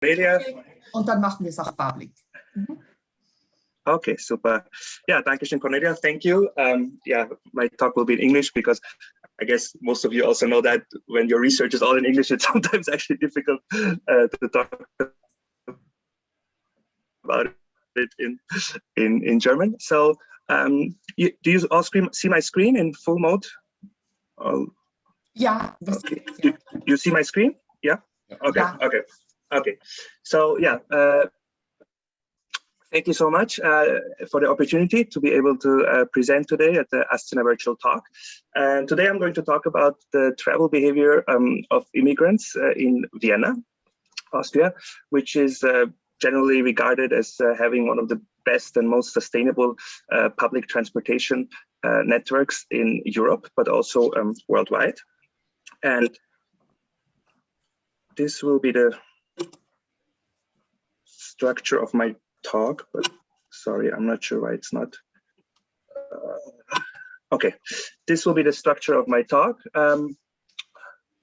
Cornelia. Und dann machen wir es auch public. Okay, super. Yeah, Dankeschön, Cornelia. Thank you. Yeah, my talk will be in English because I guess most of you also know that when your research is all in English, it's sometimes actually difficult to talk about it in German. So, do you all see my screen in full mode? Yeah. Okay. Do you see my screen? Yeah. Okay. Yeah. Okay. Okay. So yeah. Thank you so much for the opportunity to be able to present today at the Astana virtual talk. And today I'm going to talk about the travel behavior of immigrants in Vienna, Austria, which is generally regarded as having one of the best and most sustainable public transportation networks in Europe, but also worldwide. And this will be the structure of my talk, but sorry, I'm not sure why it's not. Okay, this will be the structure of my talk.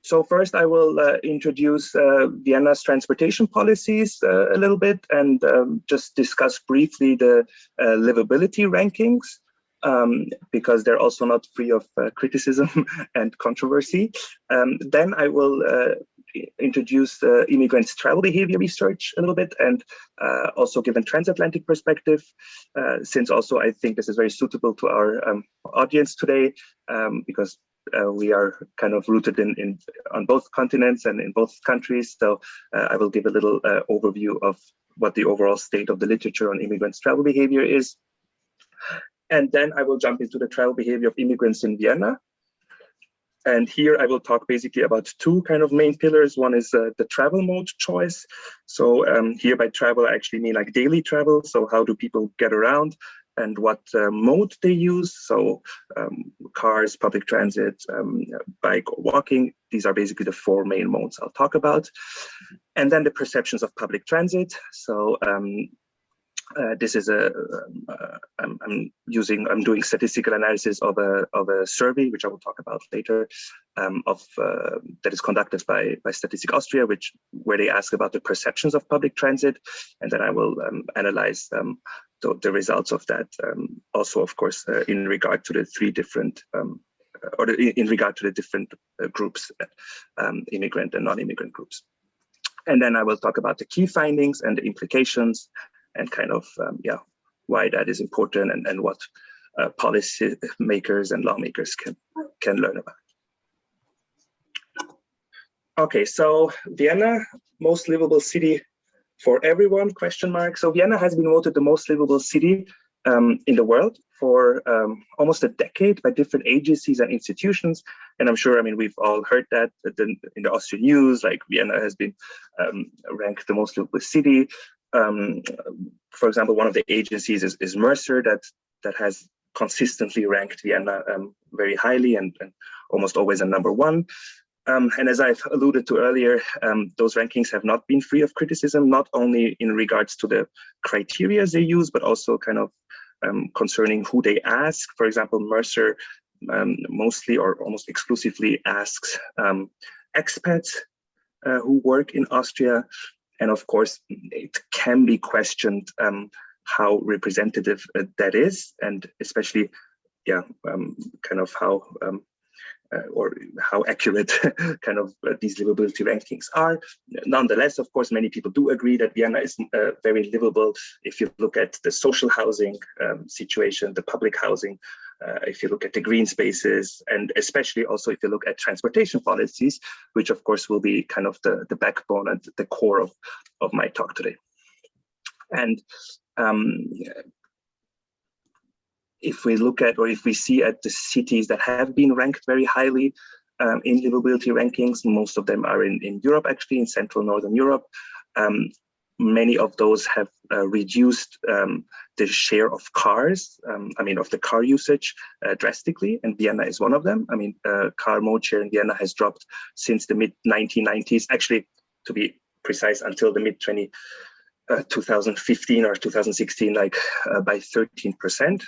So first I will introduce Vienna's transportation policies a little bit and just discuss briefly the livability rankings, because they're also not free of criticism and controversy. Then I will introduce immigrants' travel behavior research a little bit, and also give a transatlantic perspective, since also I think this is very suitable to our audience today, because we are kind of rooted on both continents and in both countries. So I will give a little overview of what the overall state of the literature on immigrants' travel behavior is. And then I will jump into the travel behavior of immigrants in Vienna. And here I will talk basically about two kind of main pillars. One is the travel mode choice. So here by travel, I actually mean like daily travel. So how do people get around and what mode they use? So cars, public transit, bike or walking. These are basically the four main modes I'll talk about. And then the perceptions of public transit. So this is I'm doing statistical analysis of a survey, which I will talk about later, that is conducted by Statistik Austria, where they ask about the perceptions of public transit, and then I will analyze the results of that. Also, of course, in regard to the three different in regard to the different groups, immigrant and non-immigrant groups. And then I will talk about the key findings and the implications, and kind of, yeah, why that is important and what policy makers and lawmakers can learn about. Okay, so Vienna, most livable city for everyone, question mark. So Vienna has been voted the most livable city in the world for almost a decade by different agencies and institutions. And I'm sure, I mean, we've all heard that in the Austrian news, like Vienna has been ranked the most livable city. For example, one of the agencies is Mercer that has consistently ranked Vienna very highly and almost always a #1. And as I've alluded to earlier, those rankings have not been free of criticism, not only in regards to the criteria they use, but also kind of concerning who they ask. For example, Mercer mostly or almost exclusively asks expats who work in Austria. And of course, it can be questioned how representative that is, and especially, yeah, kind of how or how accurate kind of these livability rankings are. Nonetheless, of course, many people do agree that Vienna is very livable if you look at the social housing situation, the public housing, if you look at the green spaces, and especially also if you look at transportation policies, which of course will be kind of the backbone and the core of my talk today. And if we look at, or if we see at the cities that have been ranked very highly in livability rankings, most of them are in Europe, actually, in Central Northern Europe. Many of those have reduced the share of cars, I mean, of the car usage drastically, and Vienna is one of them. I mean, car mode share in Vienna has dropped since the mid-1990s, actually, to be precise, until the mid-2015 or 2016, like by 13%.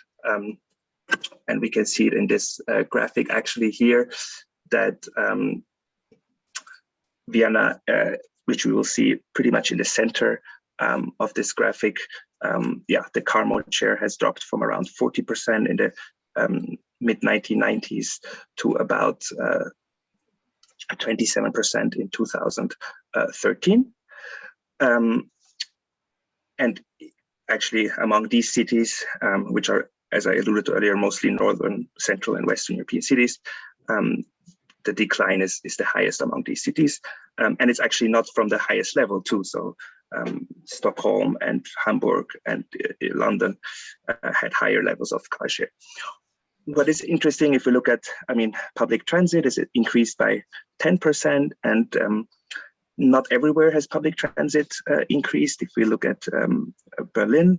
And we can see it in this graphic actually here that Vienna which we will see pretty much in the center of this graphic. The car mode share has dropped from around 40% in the mid-1990s to about 27% in 2013. And actually, among these cities, which are, as I alluded to earlier, mostly northern, central, and western European cities, the decline is the highest among these cities. And it's actually not from the highest level too. So Stockholm and Hamburg and London had higher levels of car share. What is interesting, if we look at, public transit, is it increased by 10%, and not everywhere has public transit increased. If we look at Berlin,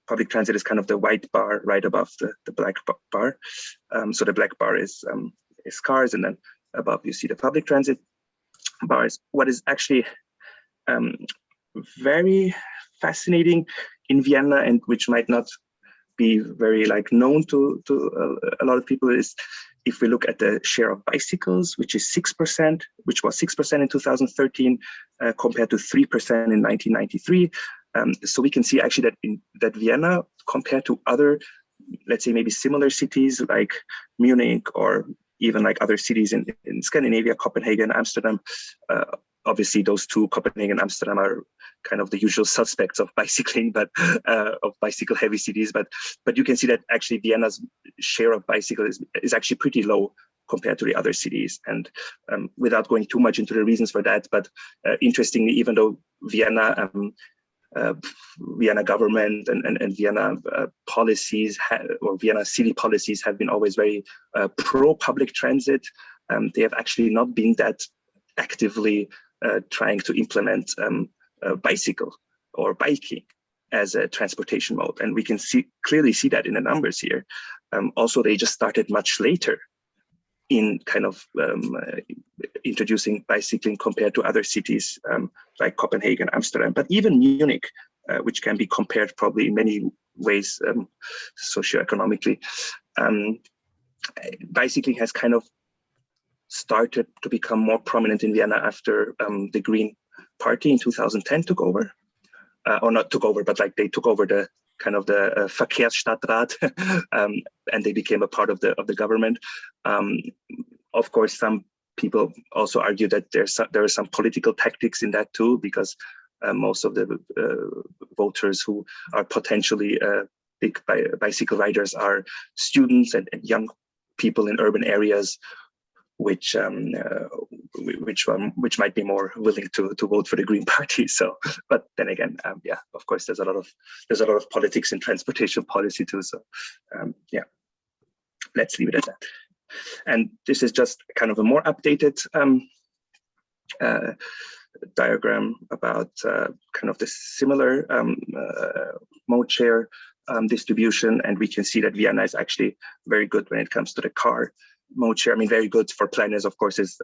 public transit is kind of the white bar right above the black bar. So the black bar is cars, and then above you see the public transit bars. What is actually very fascinating in Vienna, and which might not be very known to a lot of people, is if we look at the share of bicycles, which is 6%, which was 6% in 2013, compared to 3% in 1993. So we can see actually that Vienna, compared to other, let's say maybe similar cities like Munich, or even like other cities in Scandinavia, Copenhagen, Amsterdam, obviously those two, Copenhagen and Amsterdam, are kind of the usual suspects of bicycling, but of bicycle heavy cities. But you can see that actually Vienna's share of bicycle is actually pretty low compared to the other cities. And without going too much into the reasons for that, but interestingly, even though Vienna government and Vienna policies or Vienna city policies have been always very pro public transit, they have actually not been that actively trying to implement bicycle or biking as a transportation mode. And we can clearly see that in the numbers here. Also, they just started much later in kind of introducing bicycling compared to other cities like Copenhagen, Amsterdam, but even Munich, which can be compared probably in many ways socioeconomically. Bicycling has kind of started to become more prominent in Vienna after the Green Party in 2010 took over, or not took over, but they took over the kind of the Verkehrsstadtrat, and they became a part of the government. Of course, some people also argue that there are some political tactics in that too, because most of the voters who are potentially big bicycle riders are students and young people in urban areas, which might be more willing to vote for the Green Party. So, but then again, of course, there's a lot of politics in transportation policy too. So, let's leave it at that. And this is just kind of a more updated diagram about kind of the similar mode share distribution, and we can see that Vienna is actually very good when it comes to the car mode share. Very good for planners, of course, is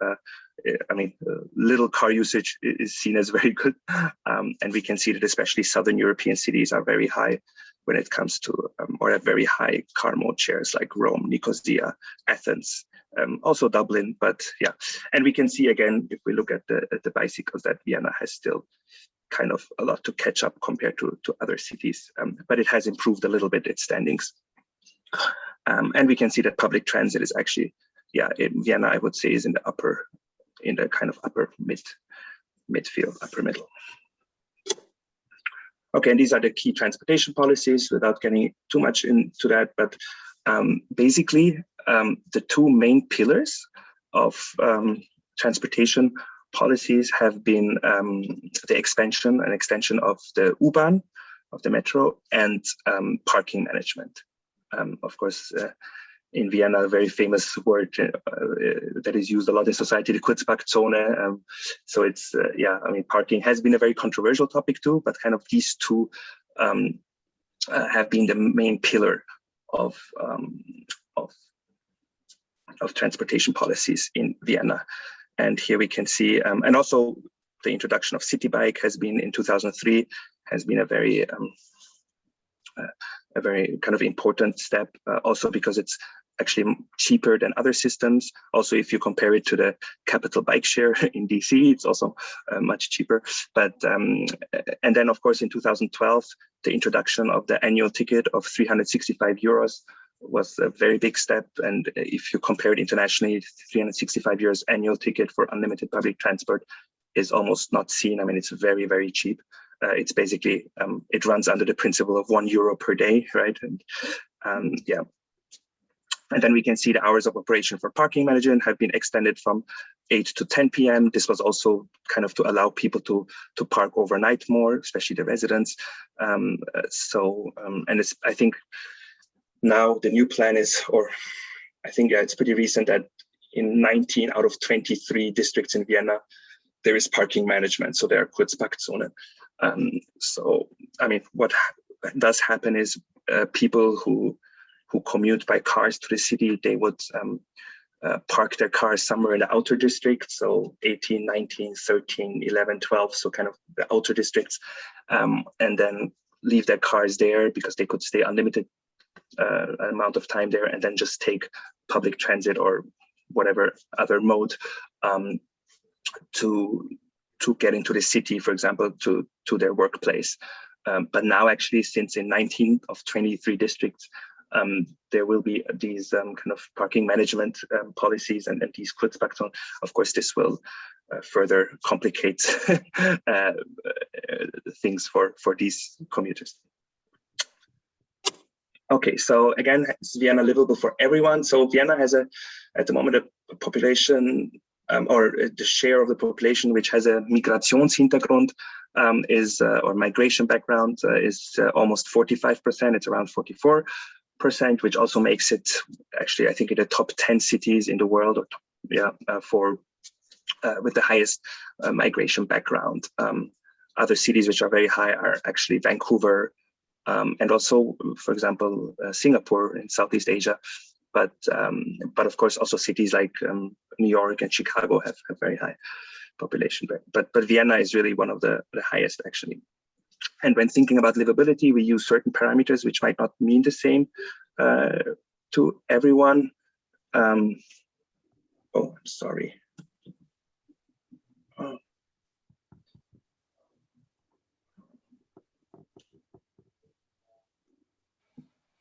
little car usage is seen as very good, and we can see that especially Southern European cities are very high when it comes to or have very high car mode shares, like Rome, Nicosia, Athens, also Dublin. But yeah, and we can see again, if we look at the bicycles, that Vienna has still kind of a lot to catch up compared to other cities, but it has improved a little bit its standings. And we can see that public transit is actually, in Vienna, I would say, is in the kind of upper midfield, upper middle. Okay, and these are the key transportation policies without getting too much into that, but basically the two main pillars of transportation policies have been the extension of the U-Bahn, of the metro, and parking management. Of course, in Vienna, a very famous word that is used a lot in society, the Kurzparkzone. So it's, parking has been a very controversial topic too, but kind of these two have been the main pillar of transportation policies in Vienna. And here we can see, and also the introduction of city bike has been in 2003, has been a very kind of important step, also because it's actually cheaper than other systems. Also, if you compare it to the capital bike share in DC, it's also much cheaper. But and then, of course, in 2012, the introduction of the annual ticket of 365 euros was a very big step. And if you compare it internationally, 365 euros annual ticket for unlimited public transport is almost not seen. I mean, it's very, very cheap. It's basically, it runs under the principle of €1 per day, right? And yeah. And then we can see the hours of operation for parking management have been extended from 8 to 10 p.m. This was also kind of to allow people to park overnight more, especially the residents. And I think now the new plan is, or I think it's pretty recent, that in 19 out of 23 districts in Vienna, there is parking management. So there are Kurzparkzonen. So, I mean, what does happen is people who commute by cars to the city, they would park their cars somewhere in the outer district, so 18, 19, 13, 11, 12, so kind of the outer districts, and then leave their cars there because they could stay unlimited amount of time there, and then just take public transit or whatever other mode to get into the city, for example, to their workplace. But now, actually, since in 19 of 23 districts, there will be these kind of parking management policies and these Kurzparkzonen. Of course, this will further complicate things for these commuters. Okay, so again, is Vienna livable for everyone? So Vienna has at the moment, a population or the share of the population which has a Migrationshintergrund or migration background is almost 45%. It's around 44%, which also makes it actually, I think, in the top 10 cities in the world, with the highest migration background. Other cities which are very high are actually Vancouver, and also, for example, Singapore in Southeast Asia. But of course, also cities like New York and Chicago have very high population. But Vienna is really one of the highest, actually. And when thinking about livability, we use certain parameters which might not mean the same to everyone. Oh, I'm sorry.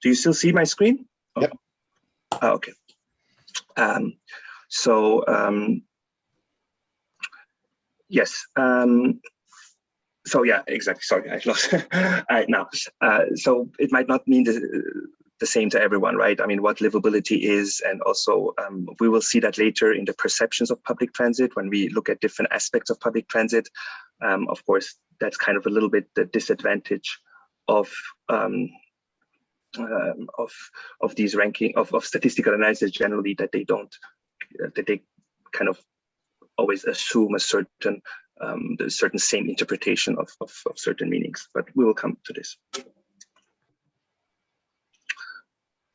Do you still see my screen? Yep. Oh, okay. Yes. So yeah, exactly. Sorry, I lost. Now, so it might not mean the same to everyone, right? I mean, what livability is, and also we will see that later in the perceptions of public transit when we look at different aspects of public transit. Of course, that's kind of a little bit the disadvantage of these ranking of statistical analysis generally, that they kind of always assume a certain same interpretation of certain meanings, but we will come to this.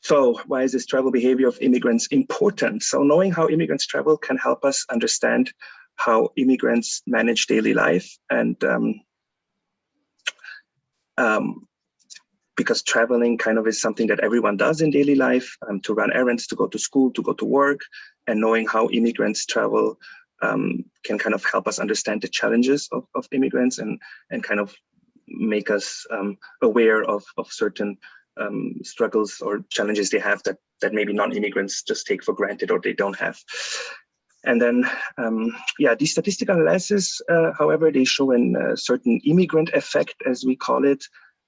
So why is this travel behavior of immigrants important? So knowing how immigrants travel can help us understand how immigrants manage daily life, and because traveling kind of is something that everyone does in daily life, to run errands, to go to school, to go to work, and knowing how immigrants travel can kind of help us understand the challenges of immigrants and kind of make us aware of certain struggles or challenges they have that maybe non-immigrants just take for granted or they don't have. And then, these statistical analysis, however, they show a certain immigrant effect, as we call it,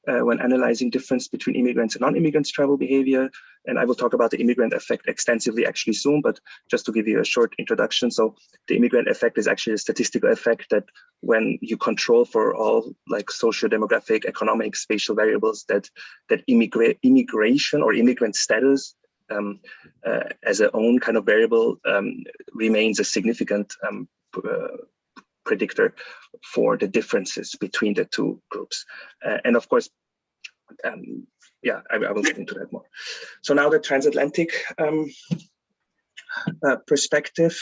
when analyzing difference between immigrants and non-immigrants travel behavior. And I will talk about the immigrant effect extensively actually soon, but just to give you a short introduction. So the immigrant effect is actually a statistical effect that when you control for all like socio-demographic, economic, spatial variables, that immigration or immigrant status as a own kind of variable remains a significant predictor for the differences between the two groups. And of course, I will get into that more. So now the transatlantic perspective.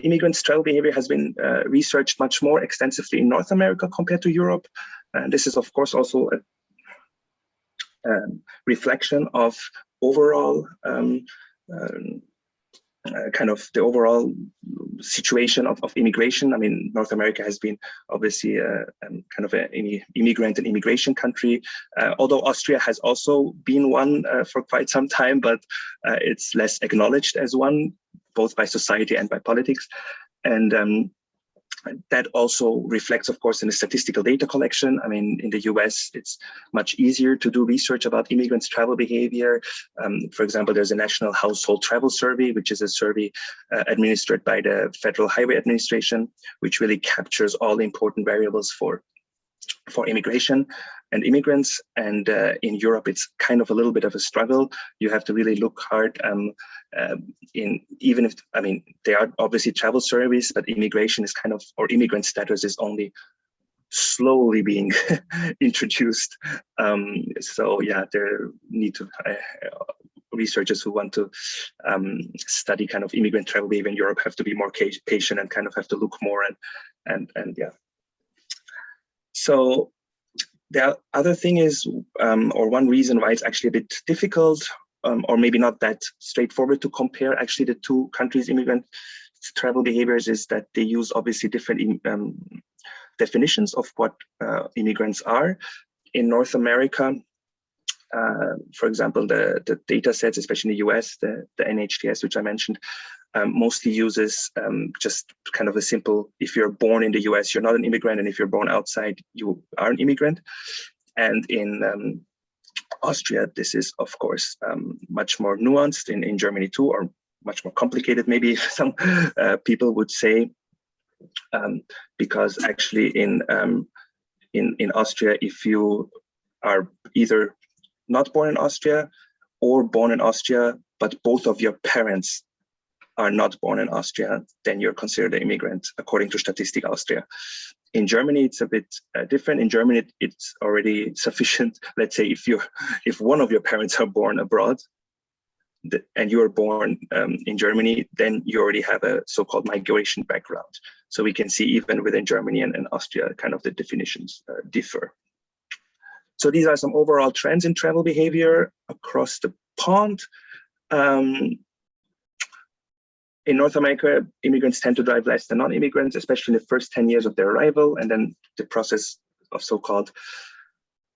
Immigrants' travel behavior has been researched much more extensively in North America compared to Europe. And this is, of course, also a reflection of overall kind of the overall situation of immigration. I mean, North America has been obviously kind of an immigrant and immigration country, although Austria has also been one for quite some time, but it's less acknowledged as one, both by society and by politics. And that also reflects, of course, in the statistical data collection. I mean, in the US, it's much easier to do research about immigrants' travel behavior. For example, there's a National Household Travel Survey, which is a survey administered by the Federal Highway Administration, which really captures all the important variables for immigration and immigrants. And in Europe, it's kind of a little bit of a struggle. You have to really look hard even if, I mean, there are obviously travel surveys, but immigration is kind of, or immigrant status is only slowly being introduced. So yeah, there need to researchers who want to study kind of immigrant travel behavior in Europe have to be more patient and kind of have to look more and yeah. So the other thing is, or one reason why it's actually a bit difficult, or maybe not that straightforward to compare actually the two countries' immigrant travel behaviors, is that they use obviously different definitions of what immigrants are. In North America, for example, the data sets, especially in the US, the NHTS, which I mentioned, mostly uses just kind of a simple, if you're born in the US, you're not an immigrant, and if you're born outside, you are an immigrant. And in Austria, this is, of course, much more nuanced, in Germany too, or much more complicated, maybe some people would say, because actually in Austria, if you are either not born in Austria or born in Austria, but both of your parents are not born in Austria, then you're considered an immigrant, according to Statistik Austria. In Germany, it's a bit different. In Germany, it's already sufficient. Let's say if one of your parents are born abroad, and you are born in Germany, then you already have a so-called migration background. So we can see even within Germany and Austria, kind of the definitions differ. So these are some overall trends in travel behavior across the pond. In North America, immigrants tend to drive less than non-immigrants, especially in the first 10 years of their arrival, and then the process of so-called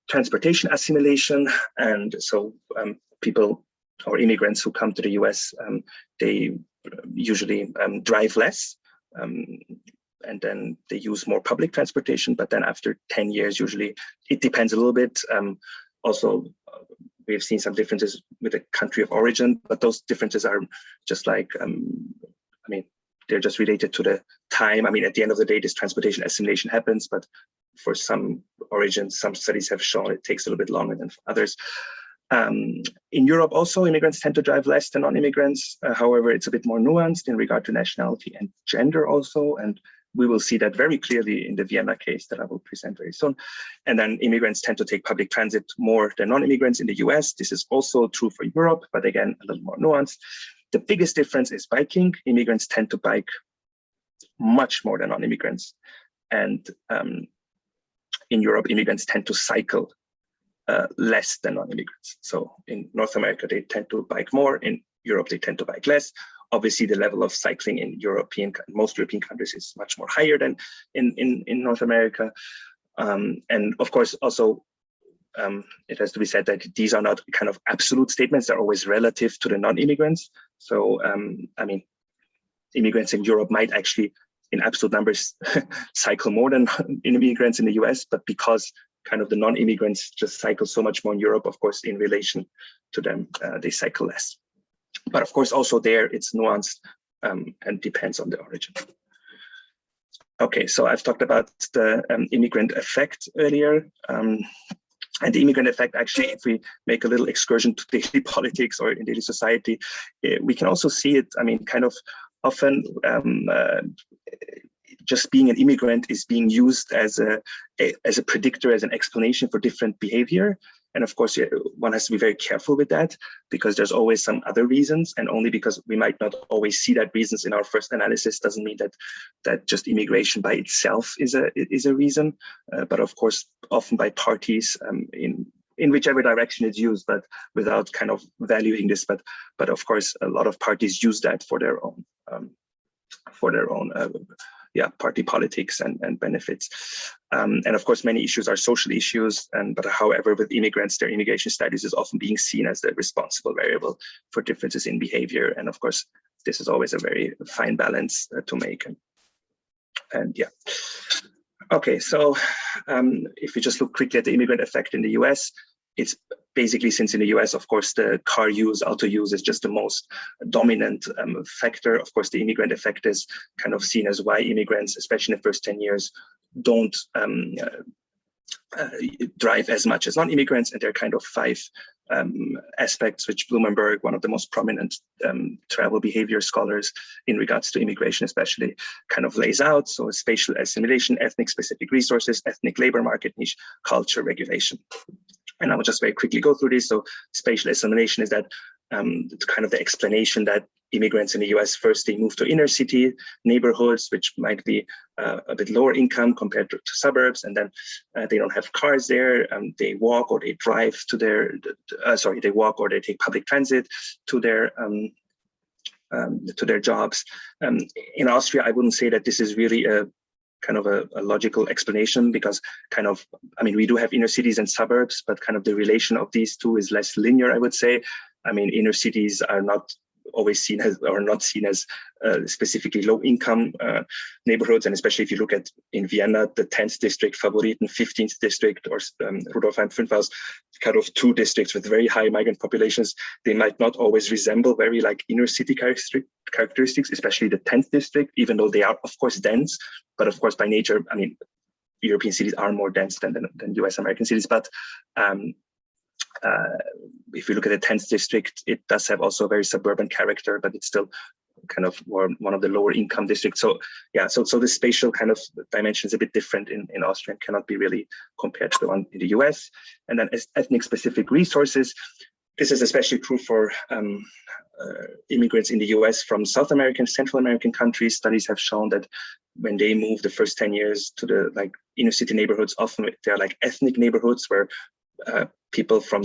transportation assimilation. And so people or immigrants who come to the US, they usually drive less, and then they use more public transportation. But then after 10 years, usually, it depends a little bit. Also, we've seen some differences with the country of origin, but those differences are just like, I mean, they're just related to the time. I mean, at the end of the day, this transportation assimilation happens, but for some origins, some studies have shown it takes a little bit longer than for others. In Europe also, immigrants tend to drive less than non-immigrants. However, it's a bit more nuanced in regard to nationality and gender also. And we will see that very clearly in the Vienna case that I will present very soon. And then immigrants tend to take public transit more than non-immigrants in the US. This is also true for Europe, but again, a little more nuanced. The biggest difference is biking. Immigrants tend to bike much more than non-immigrants. And in Europe, immigrants tend to cycle less than non-immigrants. So in North America, they tend to bike more. In Europe, they tend to bike less. Obviously, the level of cycling in most European countries is much more higher than in North America. And of course, also, it has to be said that these are not kind of absolute statements. They're always relative to the non-immigrants. So, I mean, immigrants in Europe might actually, in absolute numbers, cycle more than immigrants in the US, but because kind of the non-immigrants just cycle so much more in Europe, of course, in relation to them, they cycle less. But of course, also there, it's nuanced and depends on the origin. Okay, so I've talked about the immigrant effect earlier. And the immigrant effect, actually, if we make a little excursion to daily politics or in daily society, we can also see it, I mean, kind of often just being an immigrant is being used as a predictor, as an explanation for different behavior. And of course, one has to be very careful with that, because there's always some other reasons, and only because we might not always see that reasons in our first analysis doesn't mean that just immigration by itself is a reason. But of course, often by parties in in whichever direction it's used, but without kind of valuing this. But of course, a lot of parties use that for their own party politics and benefits. And of course, many issues are social issues. But however, with immigrants, their immigration status is often being seen as the responsible variable for differences in behavior. And of course, this is always a very fine balance to make. And yeah. Okay, so if we just look quickly at the immigrant effect in the US, it's basically, since in the US, of course, the car use, auto use is just the most dominant factor. Of course, the immigrant effect is kind of seen as why immigrants, especially in the first 10 years, don't drive as much as non-immigrants. And there are kind of 5 aspects which Blumenberg, one of the most prominent travel behavior scholars in regards to immigration especially, kind of lays out. So spatial assimilation, ethnic specific resources, ethnic labor market niche, culture, regulation. And I will just very quickly go through this. So spatial assimilation is that kind of the explanation that immigrants in the US, first they move to inner city neighborhoods, which might be a bit lower income compared to suburbs, and then they don't have cars there. They walk or they drive to their, they walk or they take public transit to their jobs. In Austria, I wouldn't say that this is really a kind of a logical explanation, because we do have inner cities and suburbs, but kind of the relation of these two is less linear, I would say. I mean, inner cities are not always seen as, or not seen as specifically low income neighborhoods. And especially if you look at in Vienna, the 10th district, Favoriten, 15th district, or Rudolfheim 5 kind of 2 districts with very high migrant populations, they might not always resemble very like inner city characteristics, especially the 10th district, even though they are of course dense, but of course by nature, I mean, European cities are more dense than US American cities. But if you look at the 10th district, it does have also a very suburban character, but it's still kind of more one of the lower income districts. So yeah, so the spatial kind of dimension is a bit different in Austria and cannot be really compared to the one in the US. And then ethnic specific resources. This is especially true for immigrants in the US from South American, Central American countries. Studies have shown that when they move the first 10 years to the like inner city neighborhoods, often they're like ethnic neighborhoods where people from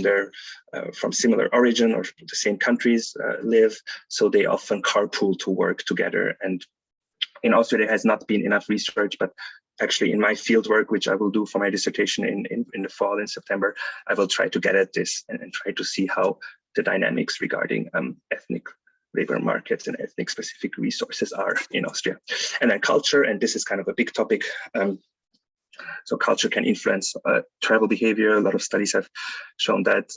similar origin or the same countries live, so they often carpool to work together. And in Austria, there has not been enough research, but actually in my field work, which I will do for my dissertation in the fall, in September, I will try to get at this and try to see how the dynamics regarding ethnic labor markets and ethnic specific resources are in Austria. And then culture, and this is kind of a big topic. So culture can influence travel behavior. A lot of studies have shown that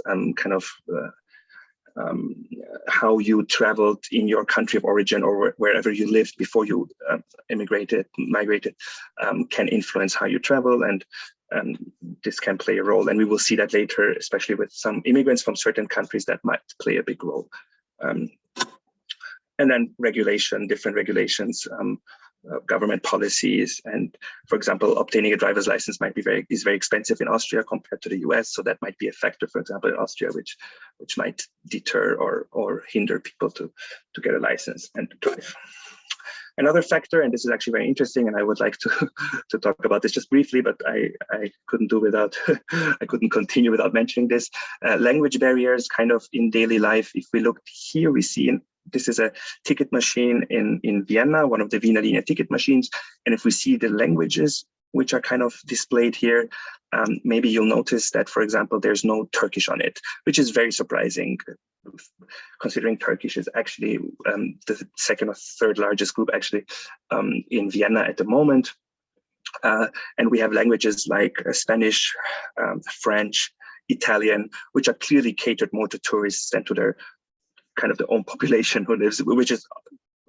how you traveled in your country of origin or wherever you lived before you migrated, can influence how you travel, and this can play a role. And we will see that later, especially with some immigrants from certain countries that might play a big role. And then regulation, different regulations, government policies, and for example, obtaining a driver's license is very expensive in Austria compared to the US. So that might be a factor, for example, in Austria, which might deter or hinder people to get a license and to drive. Another factor, and this is actually very interesting, and I would like to talk about this just briefly, but I couldn't do without, I couldn't continue without mentioning this. Language barriers kind of in daily life. If we look here, we see this is a ticket machine in Vienna, one of the Wiener Linie ticket machines. And if we see the languages which are kind of displayed here, maybe you'll notice that, for example, there's no Turkish on it, which is very surprising, considering Turkish is actually the second or third largest group actually in Vienna at the moment. And we have languages like Spanish, French, Italian, which are clearly catered more to tourists than to their kind of the own population who lives, which is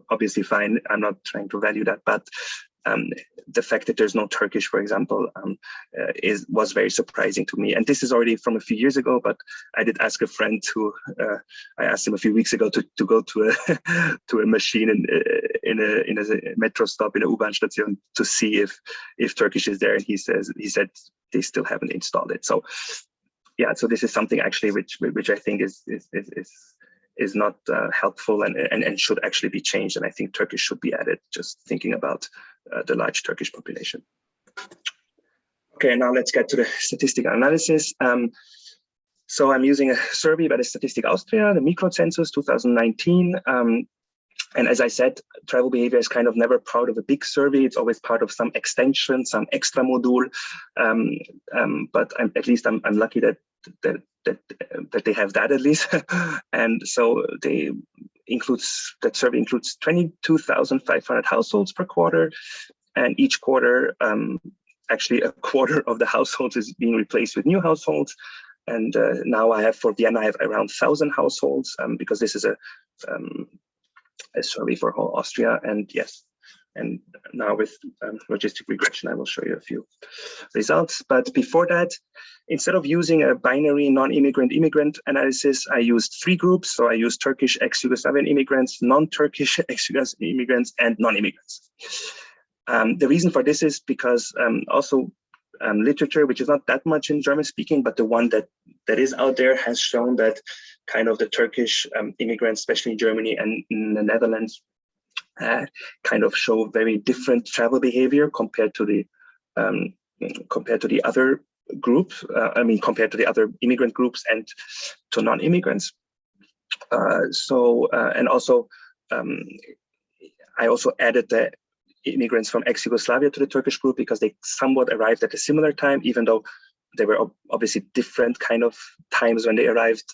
obviously fine. I'm not trying to value that, but the fact that there's no Turkish, for example, was very surprising to me. And this is already from a few years ago, but I did ask a friend I asked him a few weeks ago to go to a machine in a metro stop in a U-Bahn station to see if Turkish is there, and he said they still haven't installed it. So yeah, so this is something actually which I think is not helpful and should actually be changed. And I think Turkish should be added, just thinking about the large Turkish population. Okay, now let's get to the statistical analysis. So I'm using a survey by the Statistik Austria, the Mikrozensus 2019. And as I said, travel behavior is kind of never part of a big survey. It's always part of some extension, some extra module. But at least I'm lucky that they have that at least. And so that survey includes 22,500 households per quarter. And each quarter, actually a quarter of the households is being replaced with new households. And now for Vienna, I have around 1,000 households because this is a survey for whole Austria. And yes, and now with logistic regression, I will show you a few results. But before that, instead of using a binary non-immigrant immigrant analysis, I used 3 groups. So I used Turkish ex-Yugoslavian immigrants, non-Turkish ex-Yugoslavian immigrants, and non-immigrants. The reason for this is because also literature, which is not that much in German speaking, but the one that is out there has shown that kind of the Turkish immigrants, especially in Germany and in the Netherlands, kind of show very different travel behavior compared to the other group. Compared to the other immigrant groups and to non-immigrants. And also, I also added the immigrants from ex-Yugoslavia to the Turkish group because they somewhat arrived at a similar time, even though they were obviously different kind of times when they arrived.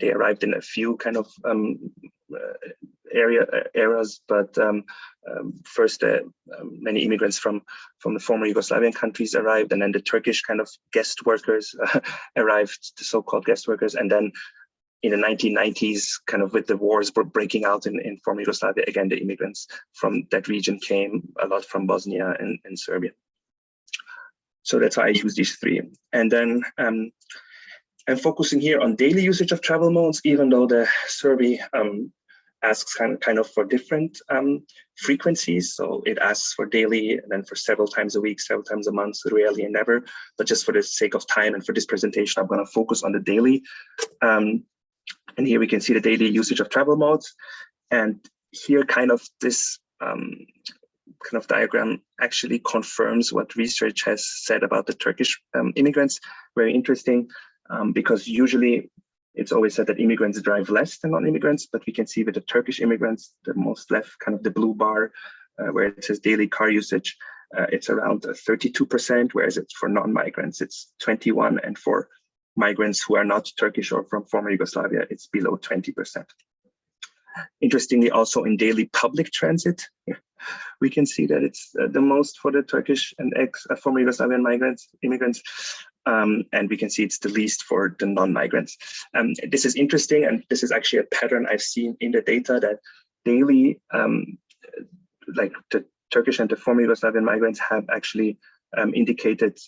They arrived in a few kind of eras, but first many immigrants from the former Yugoslavian countries arrived, and then the Turkish kind of guest workers arrived, the so-called guest workers, and then in the 1990s, kind of with the wars breaking out in former Yugoslavia, again, the immigrants from that region came a lot from Bosnia and Serbia. So that's why I use these 3. And then I'm focusing here on daily usage of travel modes, even though the survey asks kind of for different frequencies. So it asks for daily and then for several times a week, several times a month, rarely and never. But just for the sake of time and for this presentation, I'm going to focus on the daily. And here we can see the daily usage of travel modes. And here kind of this kind of diagram actually confirms what research has said about the Turkish immigrants. Very interesting, because usually it's always said that immigrants drive less than non-immigrants, but we can see with the Turkish immigrants, the most left, kind of the blue bar, where it says daily car usage, it's around 32%, whereas it's for non-migrants, it's 21%, and for migrants who are not Turkish or from former Yugoslavia, it's below 20%. Interestingly, also in daily public transit, we can see that it's the most for the Turkish and former Yugoslavian immigrants, and we can see it's the least for the non-migrants. This is interesting, and this is actually a pattern I've seen in the data that daily, like the Turkish and the former Yugoslavian migrants have actually indicated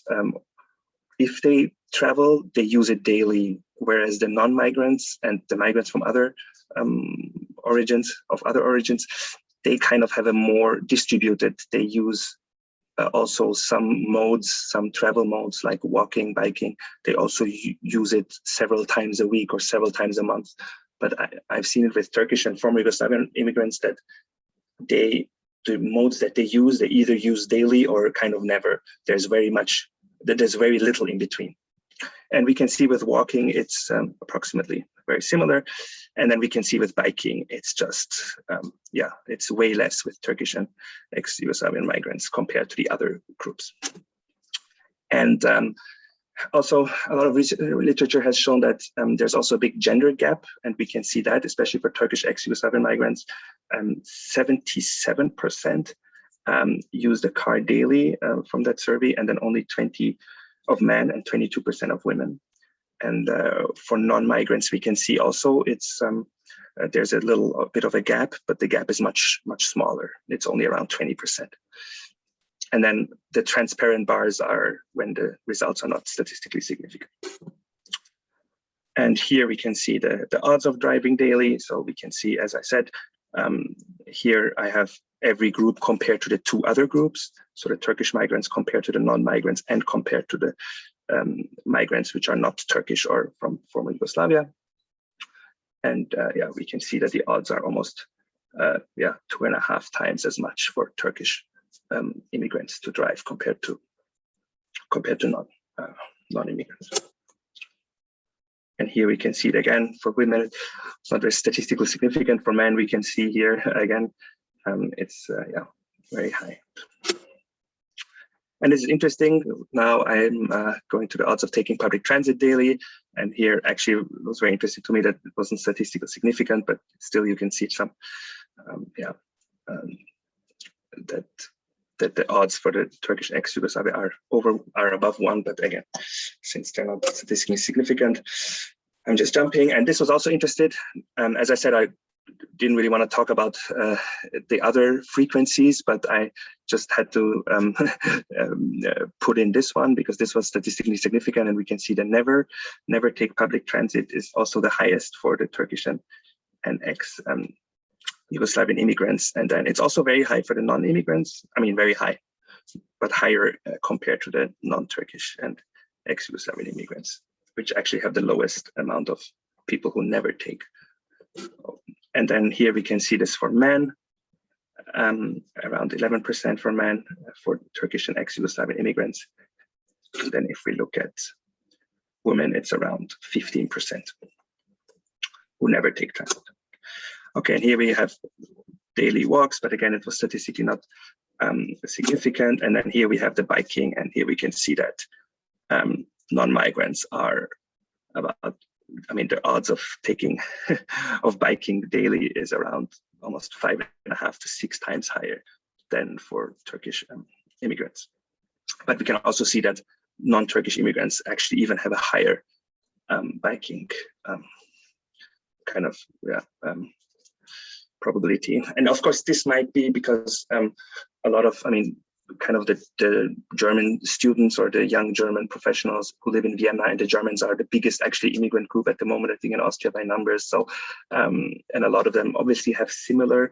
if they travel, they use it daily, whereas the non-migrants and the migrants from other origins, they kind of have a more distributed, they use also some modes, some travel modes like walking, biking. They also use it several times a week or several times a month. But I've seen it with Turkish and former Yugoslavian immigrants that the modes that they use, they either use daily or kind of never. There's very little in between. And we can see with walking, it's approximately very similar. And then we can see with biking, it's just, it's way less with Turkish and ex-Yugoslavian migrants compared to the other groups. And also, a lot of literature has shown that there's also a big gender gap, and we can see that, especially for Turkish ex-Yugoslavian migrants, 77% use the car daily from that survey, and then only 20% of men and 22% of women. And for non-migrants, we can see also it's there's a bit of a gap, but the gap is much smaller. It's only around 20%. And then the transparent bars are when the results are not statistically significant. And here we can see the odds of driving daily. So we can see, as I said, here I have every group compared to the 2 other groups. So the Turkish migrants compared to the non-migrants and compared to the migrants which are not Turkish or from former Yugoslavia. And we can see that the odds are almost 2.5 times as much for Turkish immigrants to drive compared to non-immigrants. And here we can see it again for women. It's not very statistically significant. For men, we can see here again, it's yeah, very high. And this is interesting. Now I'm going to the odds of taking public transit daily. And here actually it was very interesting to me that it wasn't statistically significant, but still you can see some, that the odds for the Turkish ex-Yugoslavia are above 1. But again, since they're not statistically significant, I'm just jumping. And this was also interested. As I said, I didn't really want to talk about the other frequencies, but I just had to put in this one because this was statistically significant, and we can see that never take public transit is also the highest for the Turkish and ex Yugoslavian immigrants, and then it's also very high for the non-immigrants. I mean, very high, but higher compared to the non-Turkish and ex-Yugoslavian immigrants, which actually have the lowest amount of people who never take. And then here we can see this for men, around 11% for men, for Turkish and ex-Yugoslavian immigrants. And then if we look at women, it's around 15% who never take transit. Okay, and here we have daily walks, but again, it was statistically not significant. And then here we have the biking, and here we can see that non-migrants are about, I mean, the odds of taking of biking daily is around almost 5.5 to 6 times higher than for Turkish immigrants. But we can also see that non-Turkish immigrants actually even have a higher biking kind of probability. And of course, this might be because a lot of, I mean, kind of the German students or the young German professionals who live in Vienna, and the Germans are the biggest actually immigrant group at the moment, I think, in Austria by numbers. So, and a lot of them obviously have similar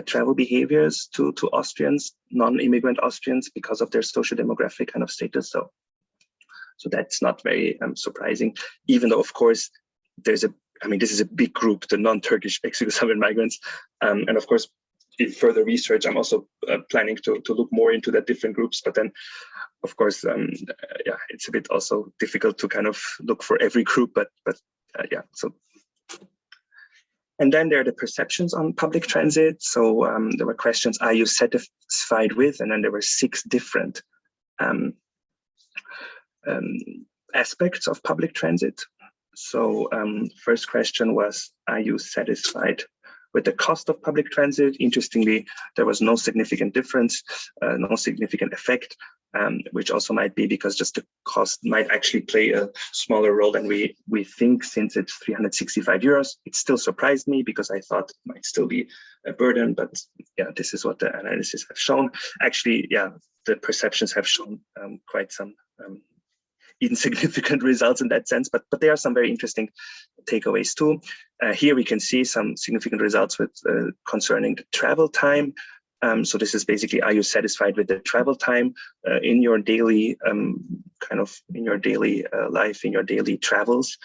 travel behaviors to Austrians, non-immigrant Austrians, because of their social demographic kind of status. So that's not very surprising, even though, of course, there's I mean, this is a big group, the non-Turkish ex-Yugoslavian migrants. And of course, in further research, I'm also planning to look more into the different groups. But then, of course, yeah, it's a bit also difficult to kind of look for every group. But yeah, so. And then there are the perceptions on public transit. So there were questions, are you satisfied with? And then there were 6 different aspects of public transit. So first question was, are you satisfied with the cost of public transit? Interestingly, there was no significant difference, no significant effect, which also might be because just the cost might actually play a smaller role than we think, since it's 365 euros. It still surprised me because I thought it might still be a burden, but yeah, this is what the analysis have shown. Actually, yeah, the perceptions have shown quite some insignificant results in that sense, but there are some very interesting takeaways too. Here we can see some significant results with concerning the travel time. So this is basically, are you satisfied with the travel time in your daily kind of in your daily life, in your daily travels?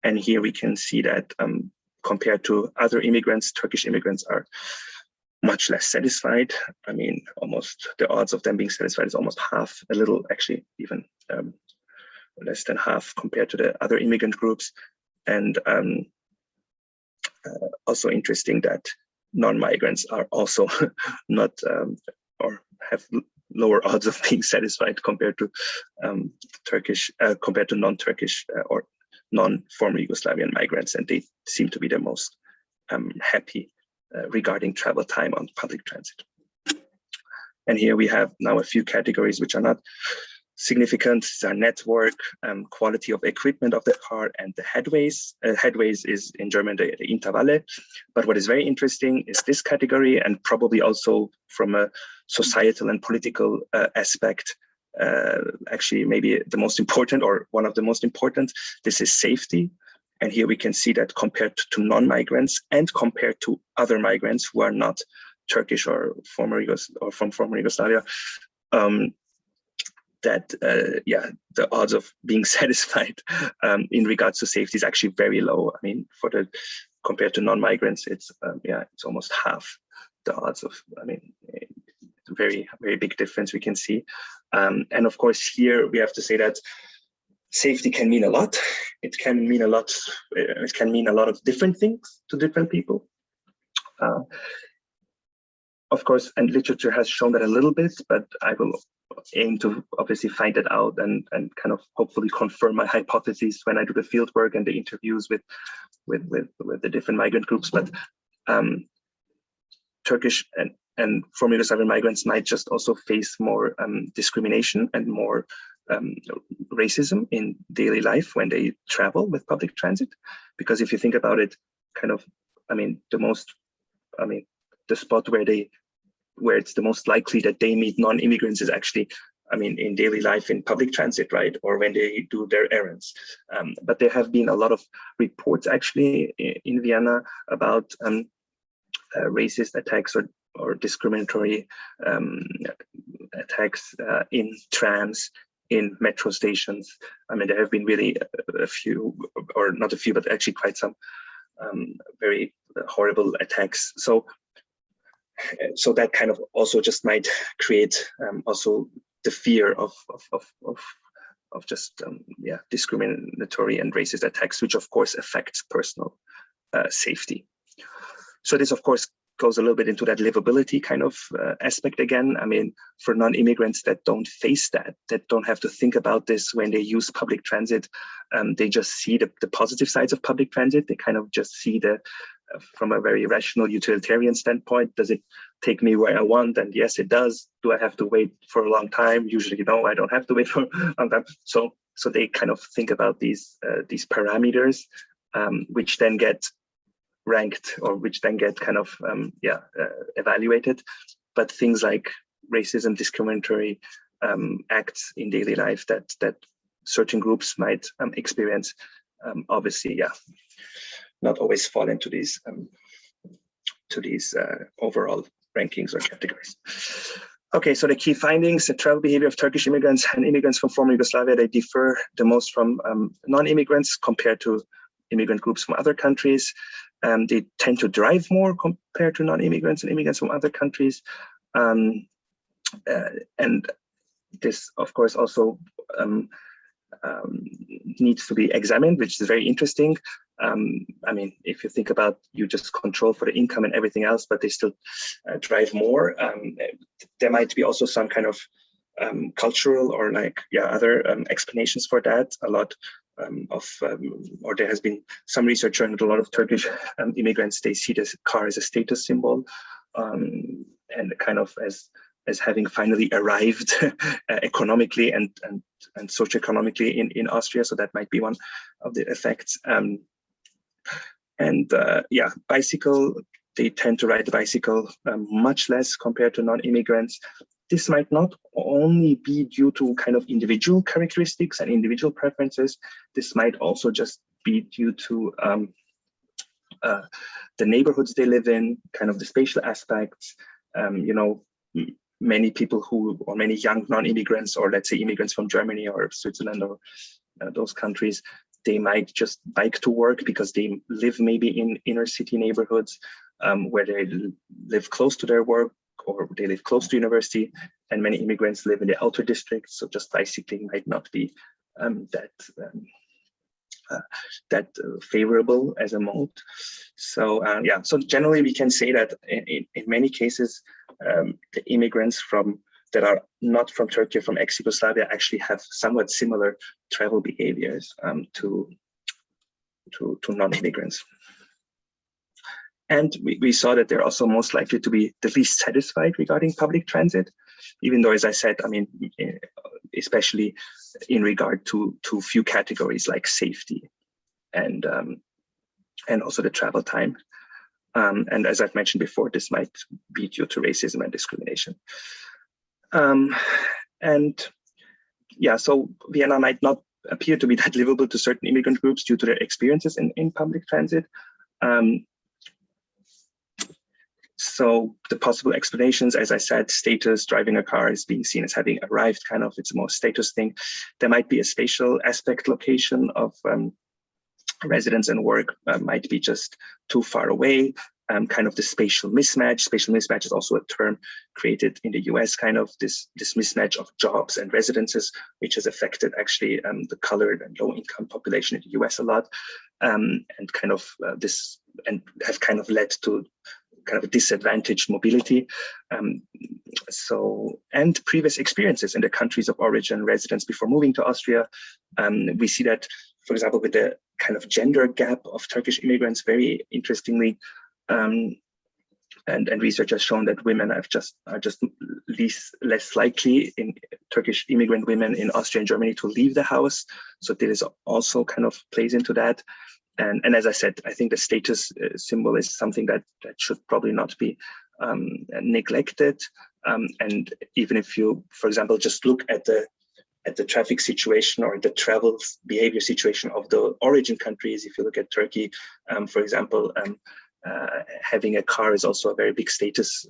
And here we can see that compared to other immigrants, Turkish immigrants are much less satisfied. I mean, almost the odds of them being satisfied is almost half, a little actually even less than half compared to the other immigrant groups. And also interesting that non-migrants are also not or have lower odds of being satisfied compared to Turkish, compared to non-Turkish or non-former Yugoslavian migrants, and they seem to be the most happy regarding travel time on public transit. And here we have now a few categories which are not significant. Network, quality of equipment of the car, and the headways. Headways is in German the Intervalle. But what is very interesting is this category, and probably also from a societal and political aspect, actually maybe the most important or one of the most important, this is safety. And here we can see that compared to non-migrants and compared to other migrants who are not Turkish or from former Yugoslavia, that yeah, the odds of being satisfied in regards to safety is actually very low. I mean, compared to non-migrants, it's yeah, it's almost half the odds of. I mean, very big difference we can see. And of course, here we have to say that safety can mean a lot. It can mean a lot. It can mean a lot of different things to different people. Of course, and literature has shown that a little bit, but I will aim to obviously find it out and kind of hopefully confirm my hypotheses when I do the field work and the interviews with the different migrant groups. But Turkish and former Yugoslavian migrants might just also face more discrimination and more racism in daily life when they travel with public transit. Because if you think about it, kind of, the spot where it's the most likely that they meet non-immigrants is actually, in daily life in public transit, right? Or when they do their errands. But there have been a lot of reports actually in Vienna about racist attacks or discriminatory attacks in trams, in metro stations. There have been really a few, or not a few, but actually quite some very horrible attacks. So that kind of also just might create also the fear of just discriminatory and racist attacks, which of course affects personal safety. So this of course goes a little bit into that livability kind of aspect again. For non-immigrants that don't face that don't have to think about this when they use public transit, they just see the positive sides of public transit. They kind of just see from a very rational utilitarian standpoint, does it take me where I want? And yes, it does. Do I have to wait for a long time? Usually, no, I don't have to wait for a long time. So they kind of think about these parameters, which then get ranked or which then get kind of evaluated. But things like racism, discriminatory acts in daily life that certain groups might experience, obviously, not always fall into these overall rankings or categories. Okay, so the key findings: the travel behavior of Turkish immigrants and immigrants from former Yugoslavia, they differ the most from non-immigrants compared to immigrant groups from other countries. They tend to drive more compared to non-immigrants and immigrants from other countries. And this, of course, also needs to be examined, which is very interesting. If you think about, you just control for the income and everything else, but they still drive more. There might be also some kind of cultural or other explanations for that. A lot or there has been some research showing that a lot of Turkish immigrants, they see this car as a status symbol, and kind of as having finally arrived economically and socioeconomically in Austria. So that might be one of the effects. Bicycle, they tend to ride the bicycle much less compared to non-immigrants. This might not only be due to kind of individual characteristics and individual preferences. This might also just be due to the neighborhoods they live in, kind of the spatial aspects. Many people or many young non-immigrants, or let's say immigrants from Germany or Switzerland or those countries, they might just bike to work because they live maybe in inner city neighborhoods where they live close to their work, or they live close to university, and many immigrants live in the outer districts, so just bicycling might not be that favorable as a mode. So so generally we can say that in many cases the immigrants that are not from Turkey or from ex-Yugoslavia actually have somewhat similar travel behaviors to non-immigrants. And we saw that they're also most likely to be the least satisfied regarding public transit, even though, as I said, especially in regard to few categories like safety and also the travel time. And as I've mentioned before, this might be due to racism and discrimination. So Vienna might not appear to be that livable to certain immigrant groups due to their experiences in public transit. So the possible explanations, as I said, status, driving a car is being seen as having arrived, kind of, it's a more status thing. There might be a spatial aspect, location of residence and work might be just too far away. kind of the spatial mismatch. Spatial mismatch is also a term created in the US, kind of this mismatch of jobs and residences, which has affected actually the colored and low-income population in the US a lot, and kind of and have kind of led to kind of a disadvantaged mobility. And previous experiences in the countries of origin, residence before moving to Austria. We see that, for example, with the kind of gender gap of Turkish immigrants, very interestingly, and research has shown that women are just less likely in Turkish immigrant women in Austria and Germany to leave the house. So this also kind of plays into that. And as I said, I think the status symbol is something that should probably not be neglected. And even if you, for example, just look at the traffic situation or the travel behavior situation of the origin countries, if you look at Turkey, for example, having a car is also a very big status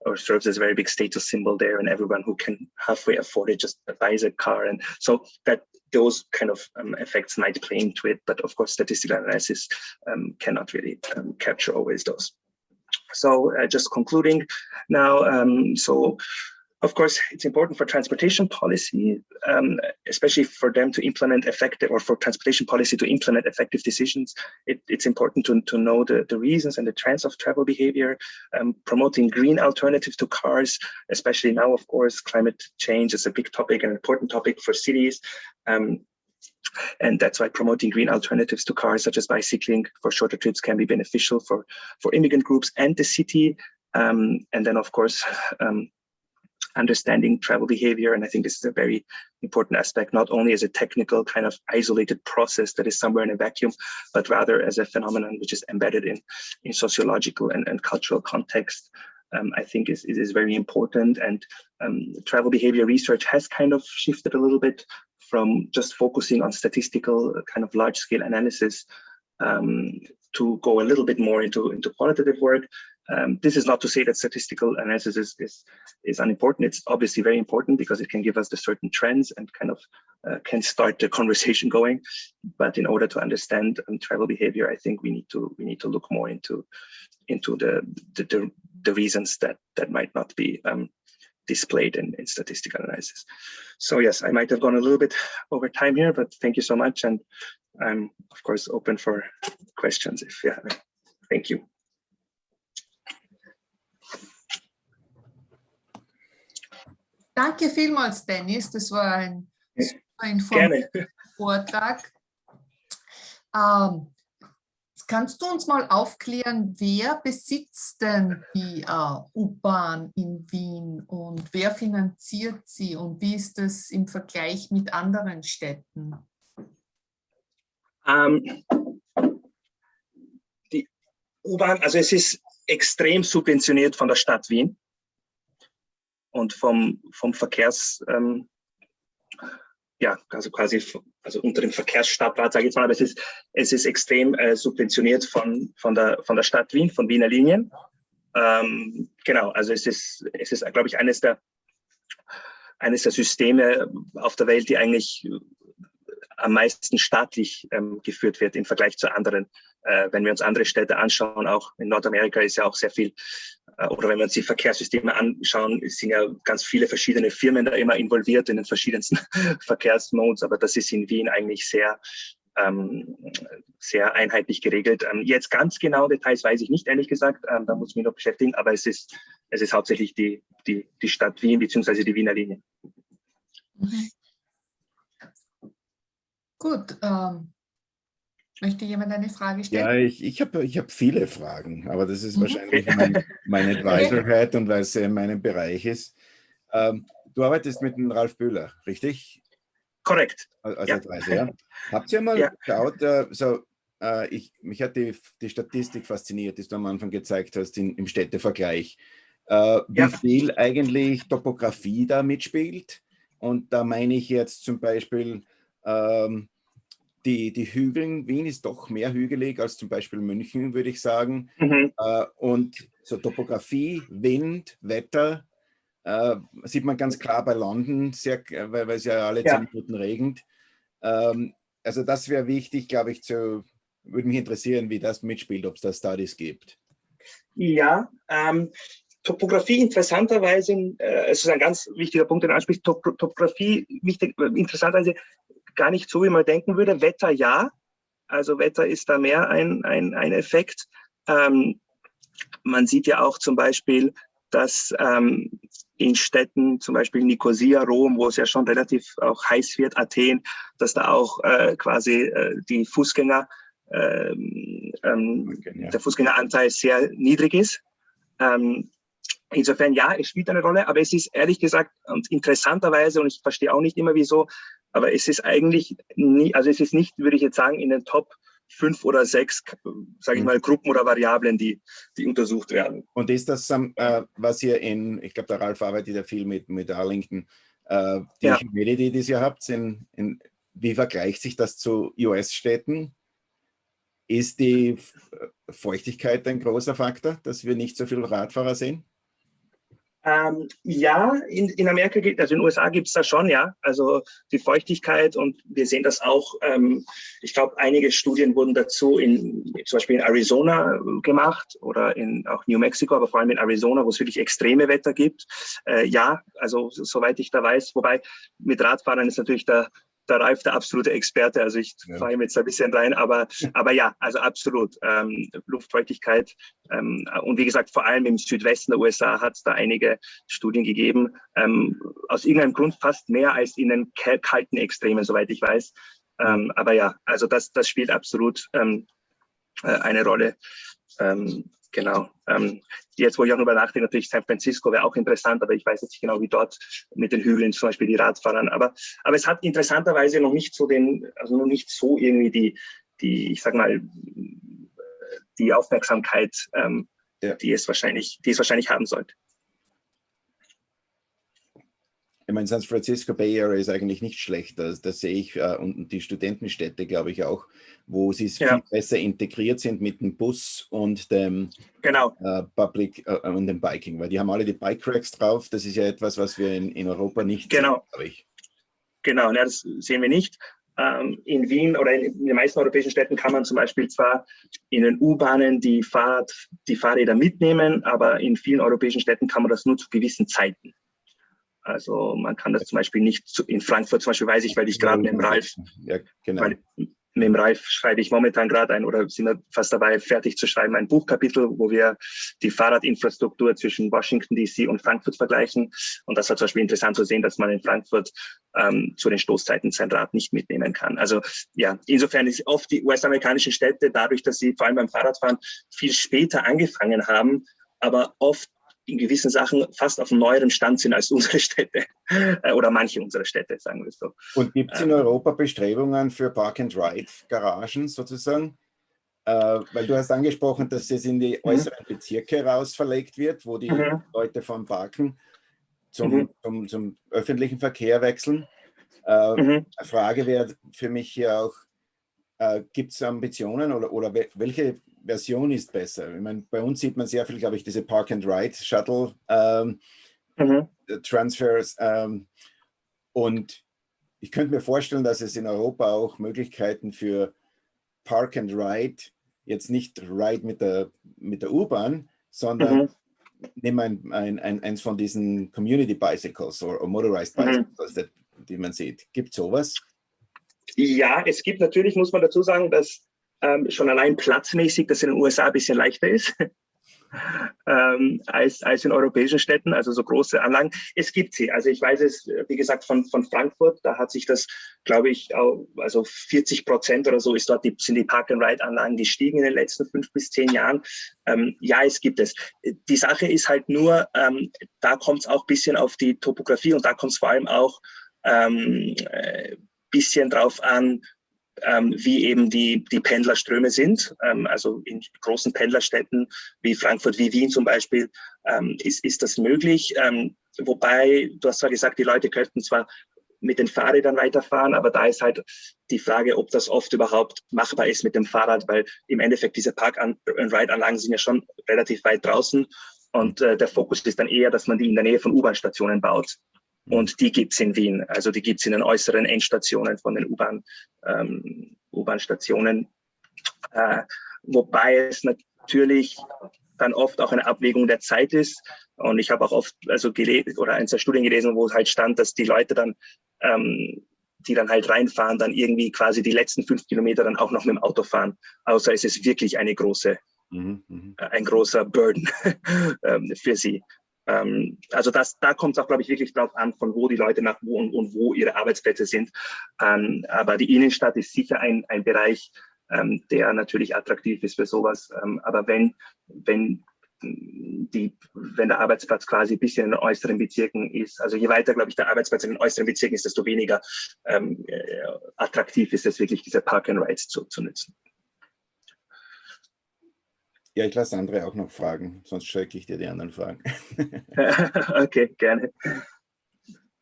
or serves as a very big status symbol there, and everyone who can halfway afford it just buys a car. And so that those kind of effects might play into it, but of course statistical analysis cannot really capture always those. So just concluding now, so of course, it's important for transportation policy, especially for them to implement effective, or for transportation policy to implement effective decisions. It's important to know the reasons and the trends of travel behavior, promoting green alternatives to cars, especially now, of course, climate change is a big topic, an important topic for cities. And that's why promoting green alternatives to cars, such as bicycling for shorter trips, can be beneficial for immigrant groups and the city. And then, of course, understanding travel behavior. And I think this is a very important aspect, not only as a technical kind of isolated process that is somewhere in a vacuum, but rather as a phenomenon which is embedded in sociological and cultural context. I think it is very important. And travel behavior research has kind of shifted a little bit from just focusing on statistical kind of large scale analysis to go a little bit more into qualitative work. This is not to say that statistical analysis is unimportant. It's obviously very important because it can give us the certain trends and kind of can start the conversation going. But in order to understand travel behavior, I think we need to look more into the reasons that might not be displayed in statistical analysis. So yes, I might have gone a little bit over time here, but thank you so much, and I'm of course open for questions if you have any. Thank you. Danke vielmals, Dennis. Das war ein super informativer Vortrag. Kannst du uns mal aufklären, wer besitzt denn die U-Bahn in Wien und wer finanziert sie und wie ist das im Vergleich mit anderen Städten? Die U-Bahn, also es ist extrem subventioniert von der Stadt Wien und vom also quasi unter dem Verkehrsstadtrat, sage ich jetzt mal, aber es ist extrem subventioniert von der Stadt Wien, von Wiener Linien. Genau, also es ist, glaube ich, eines der Systeme auf der Welt, die eigentlich am meisten staatlich geführt wird im Vergleich zu anderen. Wenn wir uns andere Städte anschauen, auch in Nordamerika ist ja auch sehr viel, oder wenn wir uns die Verkehrssysteme anschauen, sind ja ganz viele verschiedene Firmen da immer involviert in den verschiedensten Verkehrsmodes, aber das ist in Wien eigentlich sehr einheitlich geregelt. Jetzt ganz genau Details weiß ich nicht, ehrlich gesagt, da muss ich mich noch beschäftigen, aber es ist hauptsächlich die Stadt Wien bzw. die Wiener Linie. Mhm. Gut, möchte jemand eine Frage stellen? Ja, ich hab viele Fragen, aber das ist wahrscheinlich meine Advisorheit und weil es in meinem Bereich ist. Du arbeitest mit dem Ralf Buehler, richtig? Korrekt. Als Ja. Advisor, ja. Habt ihr mal geschaut, mich hat die Statistik fasziniert, die du am Anfang gezeigt hast im Städtevergleich, wie viel eigentlich Topografie da mitspielt? Und da meine ich jetzt zum Beispiel die Hügeln. Wien ist doch mehr hügelig als zum Beispiel München, würde ich sagen. Mhm. Und so Topografie, Wind, Wetter sieht man ganz klar bei London, weil es ja alle 10 Minuten regnet. Also das wäre wichtig, glaube ich, würde mich interessieren, wie das mitspielt, ob es da Studies gibt. Ja, Topografie interessanterweise, es ist ein ganz wichtiger Punkt, den du ansprichst, Topografie interessanterweise gar nicht so, wie man denken würde. Wetter ja, also Wetter ist da mehr ein Effekt. Man sieht ja auch zum Beispiel, dass in Städten, zum Beispiel Nikosia, Rom, wo es ja schon relativ auch heiß wird, Athen, dass da auch quasi die Fußgänger, der Fußgängeranteil sehr niedrig ist. Insofern ja, es spielt eine Rolle, aber es ist ehrlich gesagt und interessanterweise, und ich verstehe auch nicht immer wieso, aber es ist eigentlich nie, also es ist nicht, würde ich jetzt sagen, in den Top 5 oder 6, sage ich mal, Gruppen oder Variablen, die untersucht werden. Und ist das, was ihr ich glaube, der Ralf arbeitet ja viel mit Arlington, die Humidity, die ihr habt, wie vergleicht sich das zu US-Städten? Ist die Feuchtigkeit ein großer Faktor, dass wir nicht so viele Radfahrer sehen? Ja, in Amerika, also in den USA gibt es das schon, ja. Also die Feuchtigkeit, und wir sehen das auch, ich glaube, einige Studien wurden dazu zum Beispiel in Arizona gemacht oder in auch New Mexico, aber vor allem in Arizona, wo es wirklich extreme Wetter gibt. Ja, also soweit ich da weiß, wobei mit Radfahrern ist natürlich der Ralf der absolute Experte, also ich fahre ihm jetzt ein bisschen rein, aber ja, also absolut. Luftfeuchtigkeit und wie gesagt, vor allem im Südwesten der USA hat es da einige Studien gegeben, aus irgendeinem Grund fast mehr als in den kalten Extremen, soweit ich weiß. Aber ja, also das spielt absolut eine Rolle. Genau. Jetzt, wo ich auch darüber nachdenke, natürlich San Francisco wäre auch interessant, aber ich weiß jetzt nicht genau, wie dort mit den Hügeln zum Beispiel die Radfahrern. Aber es hat interessanterweise noch nicht so irgendwie die, ich sag mal, die Aufmerksamkeit, die es wahrscheinlich haben sollte. Ich meine, San Francisco Bay Area ist eigentlich nicht schlecht. Das sehe ich, und die Studentenstädte, glaube ich, auch, wo sie viel besser integriert sind mit dem Bus und dem Public und dem Biking, weil die haben alle die Bike Racks drauf. Das ist ja etwas, was wir in Europa nicht sehen, glaube ich. Genau, ja, das sehen wir nicht. In Wien oder in den meisten europäischen Städten kann man zum Beispiel zwar in den U-Bahnen die Fahrräder mitnehmen, aber in vielen europäischen Städten kann man das nur zu gewissen Zeiten. Also man kann das zum Beispiel nicht, in Frankfurt zum Beispiel weiß ich, weil ich gerade mit dem Ralf, mit dem Ralf schreibe ich momentan gerade oder sind wir fast dabei, fertig zu schreiben, ein Buchkapitel, wo wir die Fahrradinfrastruktur zwischen Washington DC und Frankfurt vergleichen. Und das war zum Beispiel interessant zu sehen, dass man in Frankfurt zu den Stoßzeiten sein Rad nicht mitnehmen kann. Also ja, insofern ist oft die US-amerikanischen Städte, dadurch, dass sie vor allem beim Fahrradfahren viel später angefangen haben, aber oft in gewissen Sachen fast auf einem neueren Stand sind als unsere Städte oder manche unserer Städte, sagen wir es so. Und gibt es in Europa Bestrebungen für Park-and-Ride-Garagen sozusagen? Weil du hast angesprochen, dass es in die äußeren Bezirke raus verlegt wird, wo die Leute vom Parken zum öffentlichen Verkehr wechseln. Eine Frage wäre für mich hier auch, gibt es Ambitionen oder welche Version ist besser? Ich meine, bei uns sieht man sehr viel, glaube ich, diese Park-and-Ride-Shuttle Transfers. Und ich könnte mir vorstellen, dass es in Europa auch Möglichkeiten für Park-and-Ride, jetzt nicht Ride mit der U-Bahn, sondern nehmen eins von diesen Community Bicycles oder Motorized Bicycles, die man sieht. Gibt es sowas? Ja, es gibt natürlich, muss man dazu sagen, dass schon allein platzmäßig das in den USA ein bisschen leichter ist als in europäischen Städten, also so große Anlagen. Es gibt sie. Also ich weiß es, wie gesagt, von Frankfurt, da hat sich das, glaube ich, also 40% oder so sind die Park-and-Ride-Anlagen gestiegen in den letzten 5 bis 10 Jahren. Ja, es gibt es. Die Sache ist halt nur, da kommt es auch ein bisschen auf die Topografie und da kommt es vor allem auch bisschen drauf an, wie eben die Pendlerströme sind. Also in großen Pendlerstädten wie Frankfurt, wie Wien zum Beispiel, ist das möglich. Wobei, du hast zwar gesagt, die Leute könnten zwar mit den Fahrrädern weiterfahren, aber da ist halt die Frage, ob das oft überhaupt machbar ist mit dem Fahrrad, weil im Endeffekt diese Park-and-Ride-Anlagen sind ja schon relativ weit draußen und der Fokus ist dann eher, dass man die in der Nähe von U-Bahn-Stationen baut. Und die gibt es in Wien, also die gibt es in den äußeren Endstationen von den U-Bahn-Stationen. Wobei es natürlich dann oft auch eine Abwägung der Zeit ist. Und ich habe auch oft gelesen oder ein, zwei Studien gelesen, wo es halt stand, dass die Leute dann, die dann halt reinfahren, dann irgendwie quasi die letzten 5 Kilometer dann auch noch mit dem Auto fahren. Außer es ist wirklich ein großer Burden für sie. Also da kommt es auch, glaube ich, wirklich drauf an, von wo die Leute nach wo und wo ihre Arbeitsplätze sind. Aber die Innenstadt ist sicher ein Bereich, der natürlich attraktiv ist für sowas. Aber wenn der Arbeitsplatz quasi ein bisschen in den äußeren Bezirken ist, also je weiter, glaube ich, der Arbeitsplatz in den äußeren Bezirken ist, desto weniger attraktiv ist es wirklich, diese Park-and-Rides zu nutzen. Ja, ich lasse andere auch noch fragen, sonst schrecke ich dir die anderen Fragen. Okay, gerne.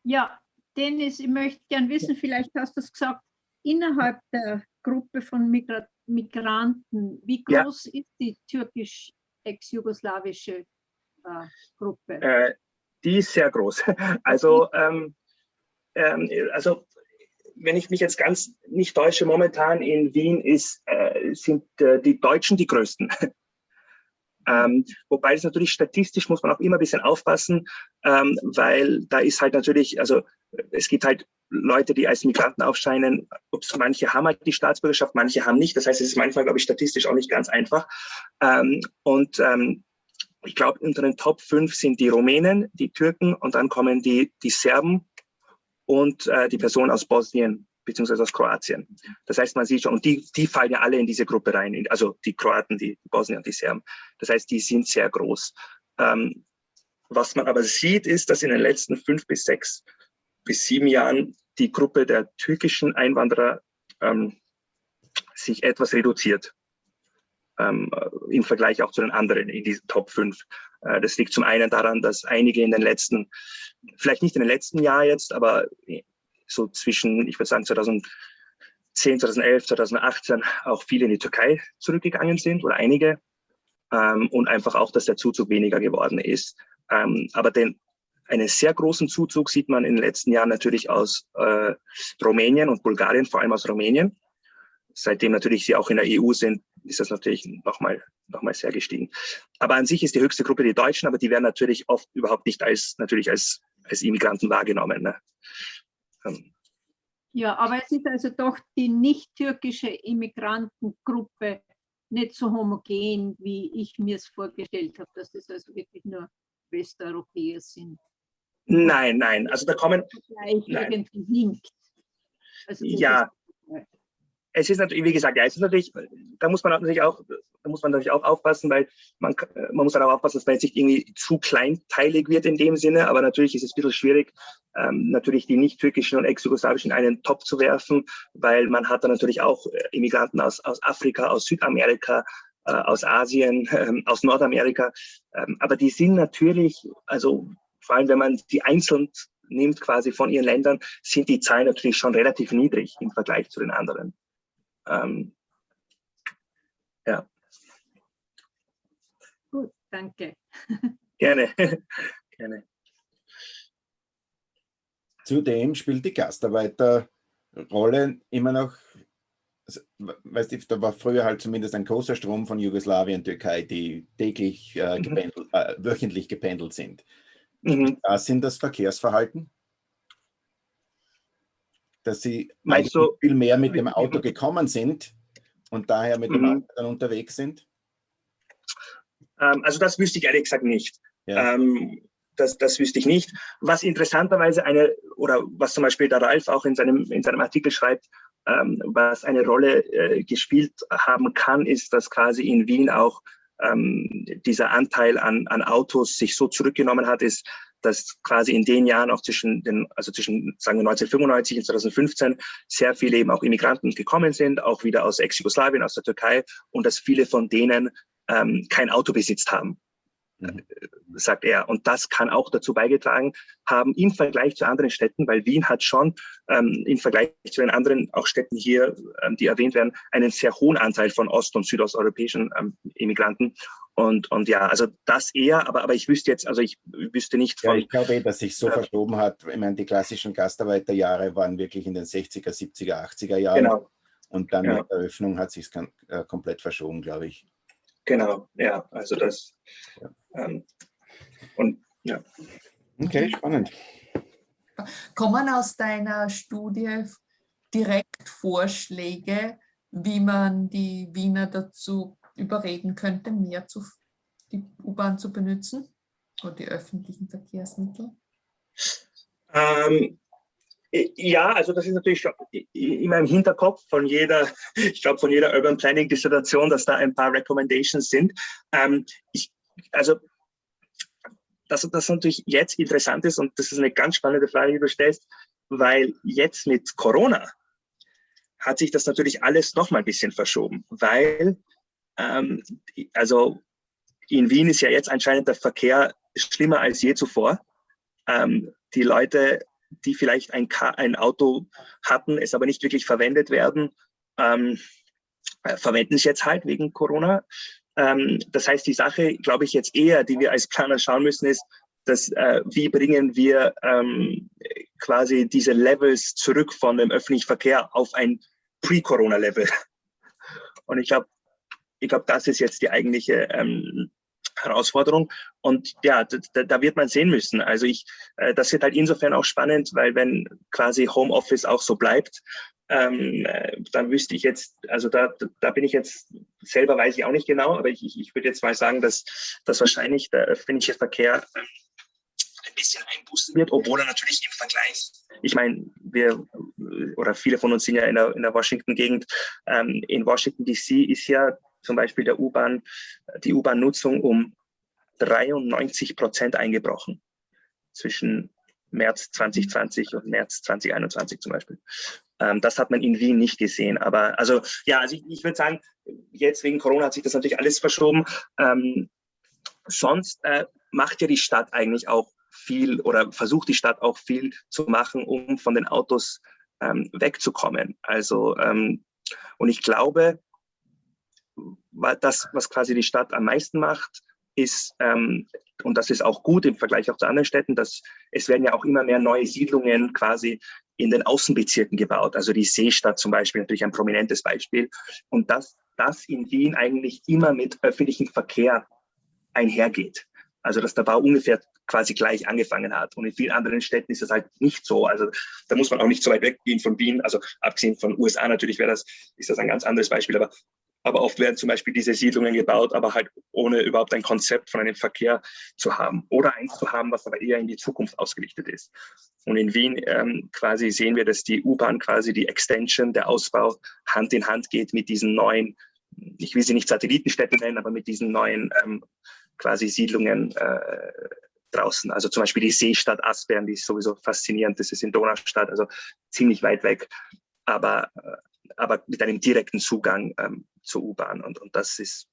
Ja, Dennis, ich möchte gern wissen, vielleicht hast du es gesagt, innerhalb der Gruppe von Migranten, wie groß ist die türkisch-ex-jugoslawische Gruppe? Die ist sehr groß. Also, wenn ich mich jetzt ganz nicht täusche, momentan in Wien sind die Deutschen die größten. Wobei es natürlich statistisch muss man auch immer ein bisschen aufpassen, weil da ist halt natürlich, also es gibt halt Leute, die als Migranten aufscheinen, manche haben halt die Staatsbürgerschaft, manche haben nicht. Das heißt, es ist manchmal, glaube ich, statistisch auch nicht ganz einfach. Ich glaube, unter den Top 5 sind die Rumänen, die Türken und dann kommen die Serben und die Personen aus Bosnien beziehungsweise aus Kroatien. Das heißt, man sieht schon, und die fallen ja alle in diese Gruppe rein, also die Kroaten, die Bosnier und die Serben. Das heißt, die sind sehr groß. Was man aber sieht, ist, dass in den letzten 5 bis 6 bis 7 Jahren die Gruppe der türkischen Einwanderer sich etwas reduziert. Im Vergleich auch zu den anderen in diesen Top 5. Das liegt zum einen daran, dass einige in den letzten, vielleicht nicht in den letzten Jahr jetzt, aber so zwischen, ich würde sagen 2010, 2011, 2018 auch viele in die Türkei zurückgegangen sind oder einige und einfach auch, dass der Zuzug weniger geworden ist. Aber einen sehr großen Zuzug sieht man in den letzten Jahren natürlich aus Rumänien und Bulgarien, vor allem aus Rumänien. Seitdem natürlich sie auch in der EU sind, ist das natürlich nochmal sehr gestiegen. Aber an sich ist die höchste Gruppe die Deutschen, aber die werden natürlich oft überhaupt nicht als Immigranten wahrgenommen. Ne? Ja, aber es ist also doch die nicht-türkische Immigrantengruppe nicht so homogen, wie ich mir es vorgestellt habe, dass das also wirklich nur Westeuropäer sind. Nein, also da kommen... Irgendwie hinkt. Also ja. Es ist natürlich, wie gesagt, da muss man natürlich auch aufpassen, weil man muss dann auch aufpassen, dass man jetzt nicht irgendwie zu kleinteilig wird in dem Sinne, aber natürlich ist es ein bisschen schwierig, natürlich die nicht-türkischen und ex-jugoslawischen in einen Topf zu werfen, weil man hat dann natürlich auch Immigranten aus Afrika, aus Südamerika, aus Asien, aus Nordamerika, aber die sind natürlich, also vor allem wenn man die einzeln nimmt quasi von ihren Ländern, sind die Zahlen natürlich schon relativ niedrig im Vergleich zu den anderen. Ja. Gut, danke. Gerne. Zudem spielt die Gastarbeiterrolle immer noch, also, weißt du, da war früher halt zumindest ein großer Strom von Jugoslawien, Türkei, die täglich wöchentlich gependelt sind. Spielt das in das Verkehrsverhalten? Dass sie viel mehr mit dem Auto gekommen sind und daher mit dem Auto dann unterwegs sind? Also das wüsste ich ehrlich gesagt nicht. Ja. Das wüsste ich nicht. Was interessanterweise was zum Beispiel der Ralf auch in seinem Artikel schreibt, was eine Rolle gespielt haben kann, ist, dass quasi in Wien auch dieser Anteil an Autos sich so zurückgenommen hat, ist, dass quasi in den Jahren auch zwischen sagen wir 1995 und 2015 sehr viele eben auch Immigranten gekommen sind, auch wieder aus Ex-Jugoslawien, aus der Türkei, und dass viele von denen kein Auto besitzt haben, sagt er. Und das kann auch dazu beigetragen haben, im Vergleich zu anderen Städten, weil Wien hat schon im Vergleich zu den anderen auch Städten hier, die erwähnt werden, einen sehr hohen Anteil von ost- und südosteuropäischen Immigranten. Und ja, also das eher, aber ich wüsste jetzt, also ich wüsste nicht von... Ja, ich glaube, dass sich so verschoben hat. Ich meine, die klassischen Gastarbeiterjahre waren wirklich in den 60er, 70er, 80er Jahren. Genau. Und dann mit der Öffnung hat sich komplett verschoben, glaube ich. Genau, ja, also das und ja. Okay, spannend. Kommen aus deiner Studie direkt Vorschläge, wie man die Wiener dazu überreden könnte, mehr die U-Bahn zu benutzen oder die öffentlichen Verkehrsmittel? Ja, also das ist natürlich schon immer im Hinterkopf von jeder, ich glaube von jeder Urban Planning Dissertation, dass da ein paar Recommendations sind. Also das natürlich jetzt interessant ist, und das ist eine ganz spannende Frage, die du stellst, weil jetzt mit Corona hat sich das natürlich alles noch mal ein bisschen verschoben, weil also in Wien ist ja jetzt anscheinend der Verkehr schlimmer als je zuvor. Die Leute, die vielleicht ein Auto hatten, es aber nicht wirklich verwendet werden, verwenden es jetzt halt wegen Corona. Das heißt, die Sache, glaube ich, jetzt eher, die wir als Planer schauen müssen, ist, dass wie bringen wir quasi diese Levels zurück von dem öffentlichen Verkehr auf ein Pre-Corona-Level. Und ich glaube, das ist jetzt die eigentliche Herausforderung. Und ja, da wird man sehen müssen. Also das wird halt insofern auch spannend, weil wenn quasi Homeoffice auch so bleibt, dann wüsste ich jetzt, also da bin ich jetzt, selber weiß ich auch nicht genau, aber ich würde jetzt mal sagen, dass wahrscheinlich der öffentliche Verkehr ein bisschen einbußen wird, obwohl er natürlich im Vergleich, ich meine, wir oder viele von uns sind ja in der Washington-Gegend, in Washington DC ist ja zum Beispiel die U-Bahn-Nutzung um 93% eingebrochen zwischen März 2020 und März 2021 zum Beispiel. Das hat man in Wien nicht gesehen. Aber also ich würde sagen, jetzt wegen Corona hat sich das natürlich alles verschoben. Sonst macht ja die Stadt eigentlich auch viel oder versucht die Stadt auch viel zu machen, um von den Autos wegzukommen. Also und ich glaube, das, was quasi die Stadt am meisten macht, ist, und das ist auch gut im Vergleich auch zu anderen Städten, dass es werden ja auch immer mehr neue Siedlungen quasi in den Außenbezirken gebaut. Also die Seestadt zum Beispiel, natürlich ein prominentes Beispiel. Und dass das in Wien eigentlich immer mit öffentlichem Verkehr einhergeht. Also dass der Bau ungefähr quasi gleich angefangen hat. Und in vielen anderen Städten ist das halt nicht so. Also da muss man auch nicht so weit weggehen von Wien. Also abgesehen von USA natürlich ist das ein ganz anderes Beispiel. Aber oft werden zum Beispiel diese Siedlungen gebaut, aber halt ohne überhaupt ein Konzept von einem Verkehr zu haben. Oder eins zu haben, was aber eher in die Zukunft ausgerichtet ist. Und in Wien quasi sehen wir, dass die U-Bahn quasi die Extension, der Ausbau Hand in Hand geht mit diesen neuen, ich will sie nicht Satellitenstädte nennen, aber mit diesen neuen quasi Siedlungen draußen. Also zum Beispiel die Seestadt Aspern, die ist sowieso faszinierend. Das ist in Donaustadt, also ziemlich weit weg, aber mit einem direkten Zugang zur U-Bahn. Und das ist,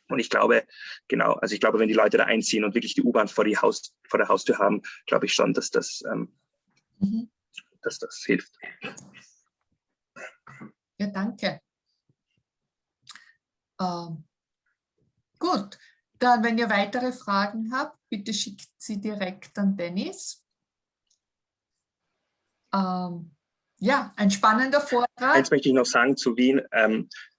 und ich glaube, genau, also ich glaube, wenn die Leute da einziehen und wirklich die U-Bahn vor der Haustür haben, glaube ich schon, dass das hilft. Ja, danke. Gut, dann, wenn ihr weitere Fragen habt, bitte schickt sie direkt an Dennis. Ja, ein spannender Vortrag. Eins möchte ich noch sagen zu Wien.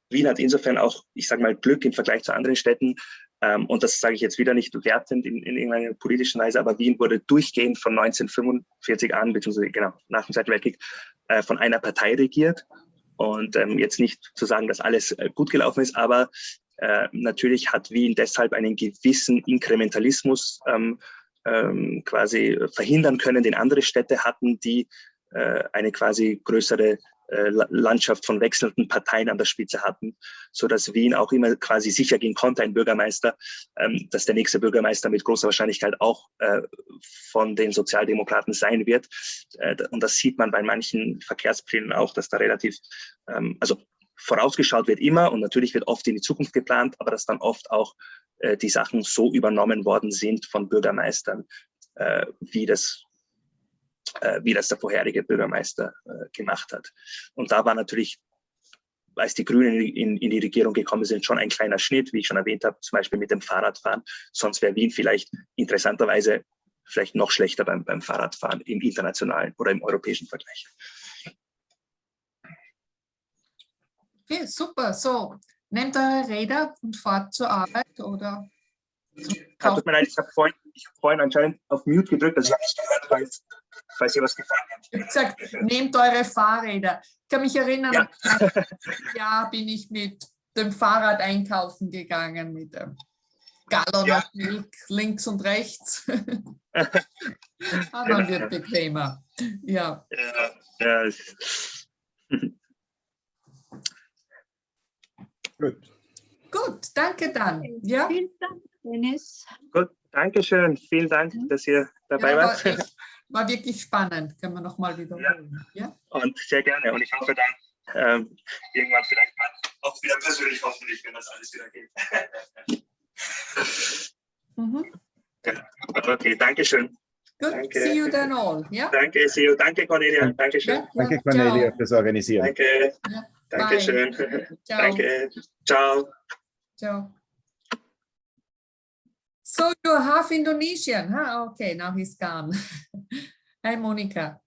Wien hat insofern auch, ich sage mal, Glück im Vergleich zu anderen Städten. Und das sage ich jetzt wieder nicht wertend in irgendeiner politischen Weise, aber Wien wurde durchgehend von 1945 an, beziehungsweise genau, nach dem Zweiten Weltkrieg, von einer Partei regiert. Und jetzt nicht zu sagen, dass alles gut gelaufen ist, aber natürlich hat Wien deshalb einen gewissen Inkrementalismus quasi verhindern können, den andere Städte hatten, die eine quasi größere Landschaft von wechselnden Parteien an der Spitze hatten, so dass Wien auch immer quasi sicher gehen konnte, ein Bürgermeister, dass der nächste Bürgermeister mit großer Wahrscheinlichkeit auch von den Sozialdemokraten sein wird. Und das sieht man bei manchen Verkehrsplänen auch, dass da relativ, also vorausgeschaut wird immer und natürlich wird oft in die Zukunft geplant, aber dass dann oft auch die Sachen so übernommen worden sind von Bürgermeistern, wie das der vorherige Bürgermeister gemacht hat. Und da war natürlich, als die Grünen in die Regierung gekommen sind, schon ein kleiner Schnitt, wie ich schon erwähnt habe, zum Beispiel mit dem Fahrradfahren. Sonst wäre Wien vielleicht interessanterweise vielleicht noch schlechter beim Fahrradfahren im internationalen oder im europäischen Vergleich. Okay, super. So, Nehmt eure Räder und fahrt zur Arbeit oder Tut mir leid, ich habe vorhin anscheinend auf Mute gedrückt, also ich habe nicht gehört, falls ihr was gefragt habt. Ich habe gesagt, nehmt eure Fahrräder. Ich kann mich erinnern, ja, bin ich mit dem Fahrrad einkaufen gegangen, mit dem Gallon of Milk links und rechts. Aber wird bequemer. Ja. Gut, danke dann. Ja? Vielen Dank, Dennis. Gut, danke schön. Vielen Dank, dass ihr dabei wart. War wirklich spannend. Können wir nochmal wiederholen. Ja? Und sehr gerne. Und ich hoffe dann irgendwann vielleicht mal auch wieder persönlich, hoffentlich, wenn das alles wieder geht. Okay, danke schön. Gut, danke. See you then all. Ja? Danke, see you. Danke, Cornelia. Danke schön. Danke, Cornelia, fürs Organisieren. Danke. Ja. Danke schön. Danke. Ciao. Ciao. So you're half Indonesian, huh? Okay, now he's gone. Hi, Monica.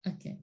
Okay.